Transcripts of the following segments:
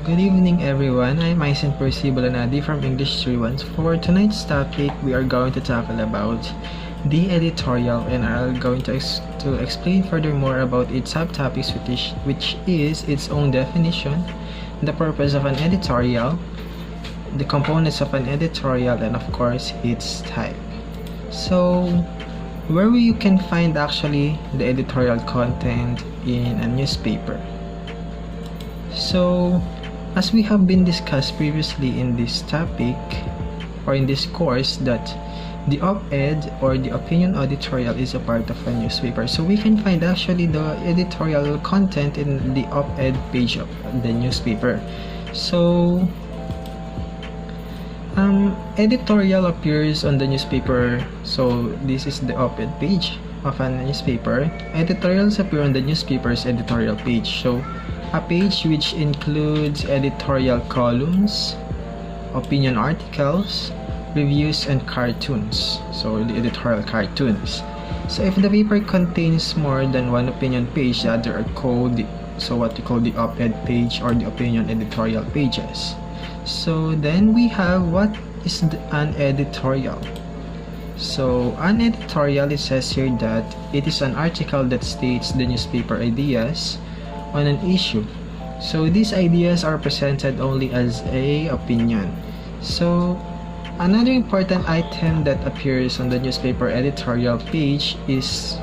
Good evening everyone, I'm Aizen Percibalanadi from English 3-1. For tonight's topic, we are going to tackle about the editorial, and I'm going to explain furthermore about its subtopics, which is its own definition, the purpose of an editorial, the components of an editorial, and of course its type. So where you can find actually the editorial content in a newspaper. So as we have been discussed previously in this topic or in this course, that the op-ed or the opinion editorial is a part of a newspaper. So we can find actually the editorial content in the op-ed page of the newspaper. So editorial appears on the newspaper. So this is the op-ed page of a newspaper. Editorials appear on the newspaper's editorial page. So a page which includes editorial columns, opinion articles, reviews, and cartoons. So the editorial cartoons. So if the paper contains more than one opinion page, the other are called what we call the op-ed page or the opinion editorial pages. So then we have what is an editorial. So an editorial, it says here that it is an article that states the newspaper ideas on an issue. So these ideas are presented only as a opinion. So another important item that appears on the newspaper editorial page is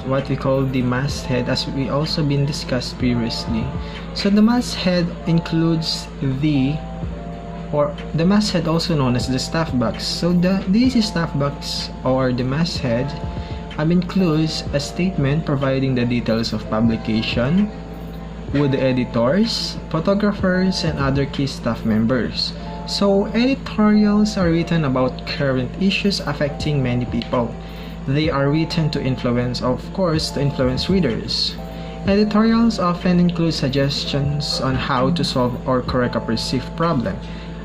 what we call the masthead, as we also been discussed previously. So the masthead includes the masthead, also known as the staff box. So this staff box or the masthead includes a statement providing the details of publication, with the editors, photographers, and other key staff members. So editorials are written about current issues affecting many people. They are written to influence, of course, to influence readers. Editorials often include suggestions on how to solve or correct a perceived problem.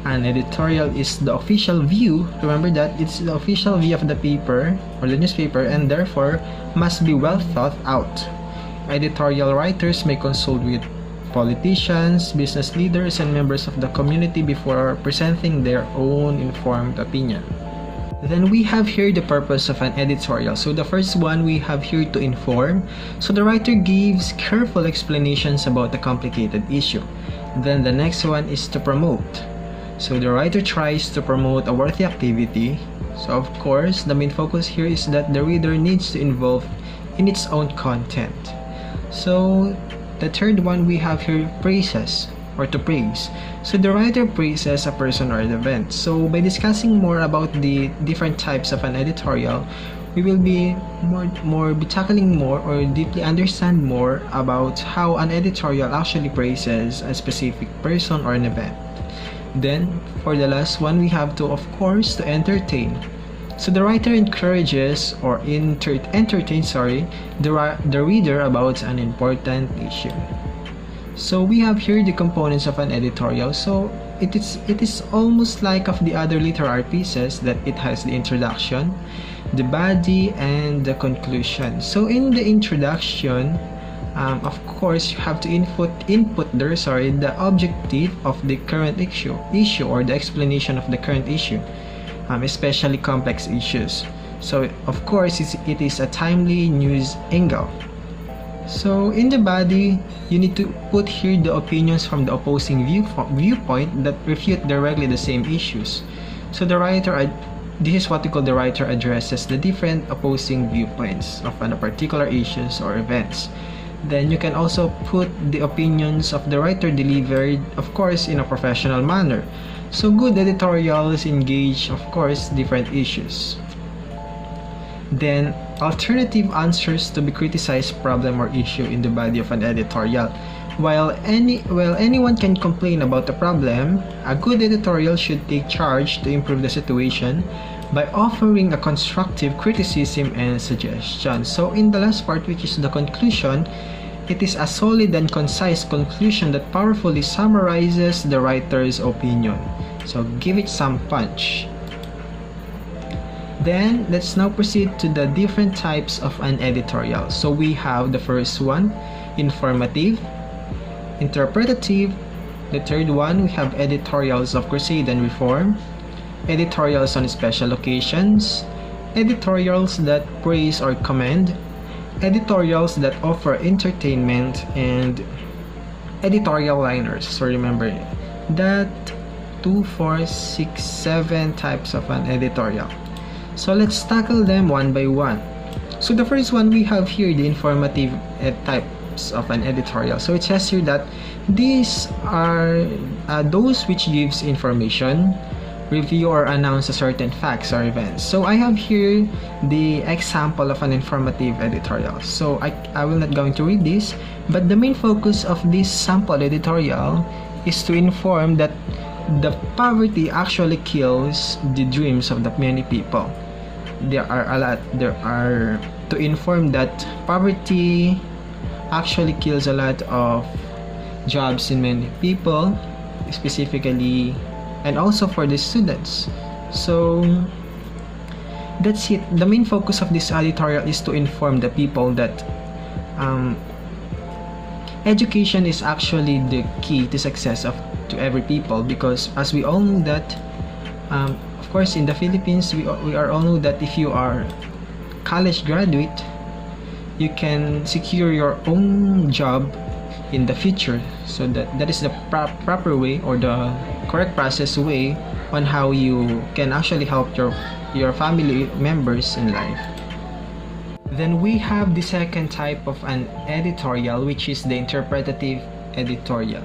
An editorial is the official view, remember that it's the official view of the paper or the newspaper, and therefore must be well thought out. Editorial writers may consult with politicians, business leaders, and members of the community before presenting their own informed opinion. Then we have here the purpose of an editorial. So the first one, we have here to inform. So the writer gives careful explanations about the complicated issue. Then the next one is to promote. So the writer tries to promote a worthy activity. So of course, the main focus here is that the reader needs to involve in its own content. So the third one, we have here praises or to praise. So the writer praises a person or an event. So by discussing more about the different types of an editorial, we will be tackling more or deeply understand more about how an editorial actually praises a specific person or an event. Then for the last one, we have to, of course, to entertain. So the writer encourages or entertains the reader about an important issue. So we have here the components of an editorial. So it is almost like of the other literary pieces, that it has the introduction, the body, and the conclusion. So in the introduction, of course, you have to input there the objective of the current issue or the explanation of the current issue. Especially complex issues. So of course it is a timely news angle. So in the body, you need to put here the opinions from the opposing viewpoint that refute directly the same issues. So this is what we call the writer addresses the different opposing viewpoints of a particular issues or events. Then you can also put the opinions of the writer delivered, of course, in a professional manner. So good editorials engage, of course, different issues. Then alternative answers to be criticized problem or issue in the body of an editorial. While anyone can complain about the problem, a good editorial should take charge to improve the situation by offering a constructive criticism and suggestion. So in the last part, which is the conclusion, it is a solid and concise conclusion that powerfully summarizes the writer's opinion. So give it some punch. Then let's now proceed to the different types of an editorial. So we have the first one, informative, interpretative, The third one, we have editorials of crusade and reform, editorials on special occasions, editorials that praise or commend, editorials that offer entertainment, and editorial liners. So remember that 2, 4, 6, 7 types of an editorial. So let's tackle them one by one. So the first one, we have here the informative types of an editorial. So it says here that these are those which gives information, review or announce a certain facts or events. So I have here the example of an informative editorial. So I will not going to read this, but the main focus of this sample editorial is to inform that the poverty actually kills the dreams of the many people. There are to inform that poverty actually kills a lot of jobs in many people, specifically, and also for the students. So that's it. The main focus of this editorial is to inform the people that education is actually the key to success to every people, because as we all know that of course in the Philippines we are all know that if you are college graduate, you can secure your own job in the future. So that is the proper way, or the correct process way on how you can actually help your family members in life. Then we have the second type of an editorial, which is the interpretative editorial.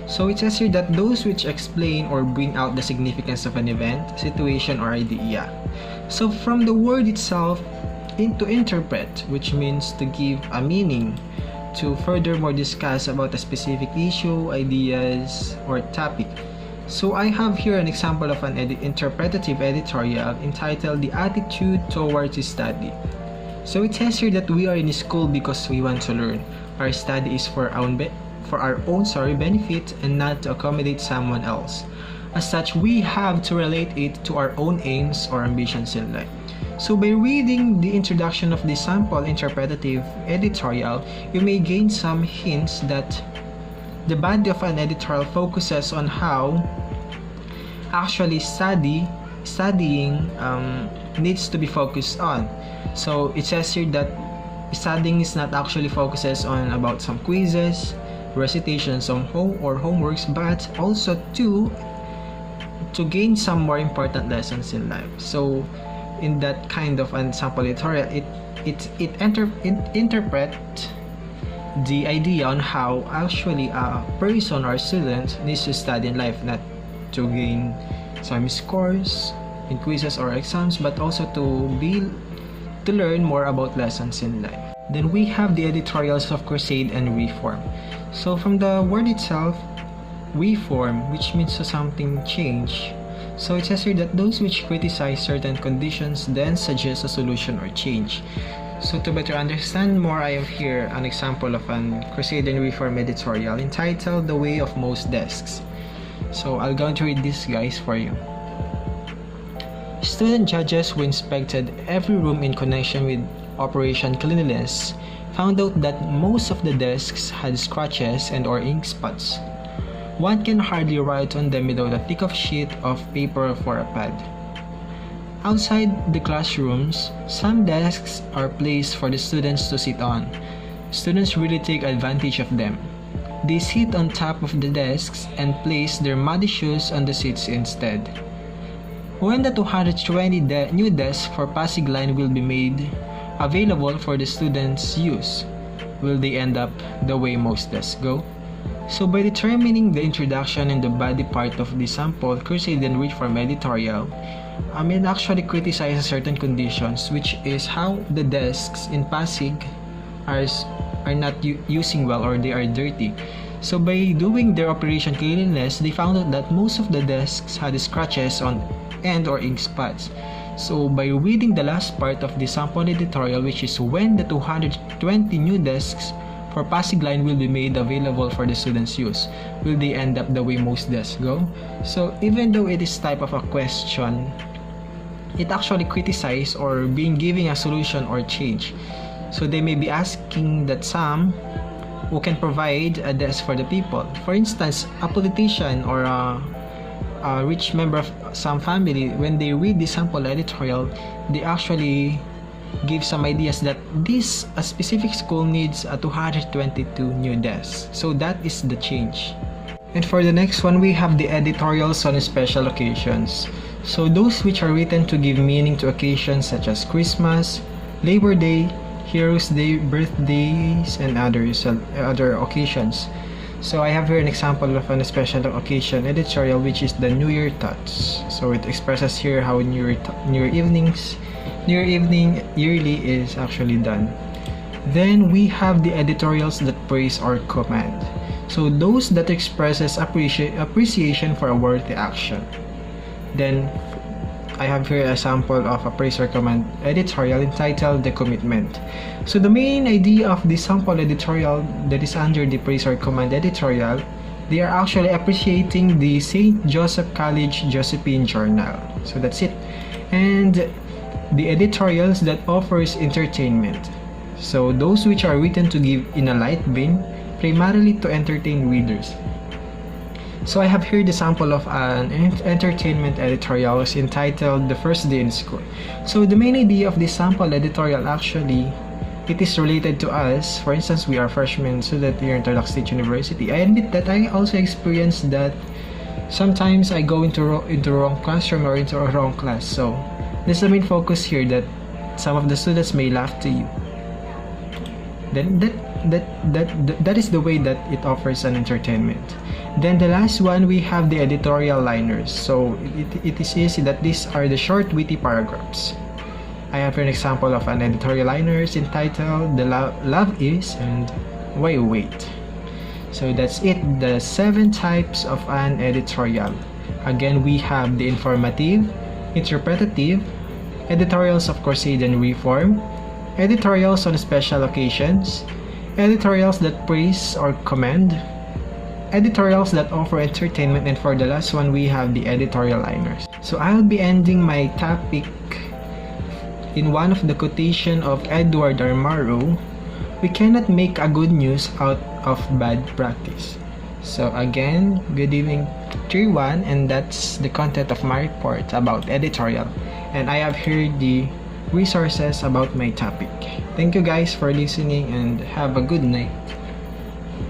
So it says here that those which explain or bring out the significance of an event, situation, or idea. So from the word itself, to interpret, which means to give a meaning, to furthermore discuss about a specific issue, ideas, or topic. So I have here an example of an interpretative editorial entitled The Attitude Towards Study. So it says here that we are in school because we want to learn. Our study is for our own benefit and not to accommodate someone else. As such, we have to relate it to our own aims or ambitions in life. So by reading the introduction of this sample interpretative editorial, you may gain some hints that the body of an editorial focuses on how actually studying needs to be focused on. So it says here that studying is not actually focuses on about some quizzes, recitations, some homeworks, but also to gain some more important lessons in life. So in that kind of an sample editorial, it interpret the idea on how actually a person or student needs to study in life, not to gain some scores in quizzes or exams, but also to learn more about lessons in life. Then we have the editorials of crusade and reform. So from the word itself, reform, which means to something change. So it says here that those which criticize certain conditions then suggest a solution or change. So to better understand more, I have here an example of an crusade and reform editorial entitled The Way of Most Desks. So I'll go to read this, guys, for you. Student judges who inspected every room in connection with Operation Cleanliness found out that most of the desks had scratches and or ink spots. One can hardly write on them without a thick of sheet of paper for a pad. Outside the classrooms, some desks are placed for the students to sit on. Students really take advantage of them. They sit on top of the desks and place their muddy shoes on the seats instead. When the 220 new desks for Pasig Line will be made available for the students' use, will they end up the way most desks go? So by determining the introduction and the body part of the sample crusade and reform editorial, it actually criticizes certain conditions, which is how the desks in Pasig are not using well, or they are dirty. So by doing their Operation Cleanliness, they found out that most of the desks had scratches on and or ink spots. So by reading the last part of the sample editorial, which is when the 220 new desks for Pasig Line will be made available for the students' use, will they end up the way most desks go? So even though it is type of a question, it actually criticize or being giving a solution or change. So they may be asking that some who can provide a desk for the people. For instance, a politician or a rich member of some family, when they read the sample editorial, they actually give some ideas that this a specific school needs 222 new desks. So that is the change. And for the next one, we have the editorials on special occasions. So those which are written to give meaning to occasions such as Christmas, Labor Day, Heroes Day, birthdays, and other occasions. So I have here an example of a special occasion editorial, which is the New Year Thoughts. So it expresses here how New Year Evening yearly is actually done. Then we have the editorials that praise or commend. So those that expresses appreciation for a worthy action. Then I have here a sample of a praise or commend editorial entitled The Commitment. So the main idea of the sample editorial that is under the praise or commend editorial, they are actually appreciating the St. Joseph College Josephine Journal. So that's it. And the editorials that offers entertainment. So those which are written to give in a light vein, primarily to entertain readers. So I have here the sample of an entertainment editorial entitled The First Day in School. So the main idea of this sample editorial, actually, it is related to us. For instance, we are freshmen student here in Tarlac State University. I admit that I also experienced that sometimes I go into wrong classroom or into a wrong class. So this is the main focus here, that some of the students may laugh to you. Then that is the way that it offers an entertainment. Then the last one, we have the editorial liners. So it is easy that these are the short witty paragraphs. I have an example of an editorial liners entitled The Love Is and Why Wait. So that's it, the 7 types of an editorial. Again, we have the informative, interpretative, editorials of crusade and reform, editorials on special occasions, editorials that praise or commend, editorials that offer entertainment, and for the last one, we have the editorial liners. So I'll be ending my topic in one of the quotation of Edward R. Murrow: "We cannot make a good news out of bad practice." So again, good evening to everyone, and that's the content of my report about editorial. And I have here the resources about my topic. Thank you guys for listening, and have a good night.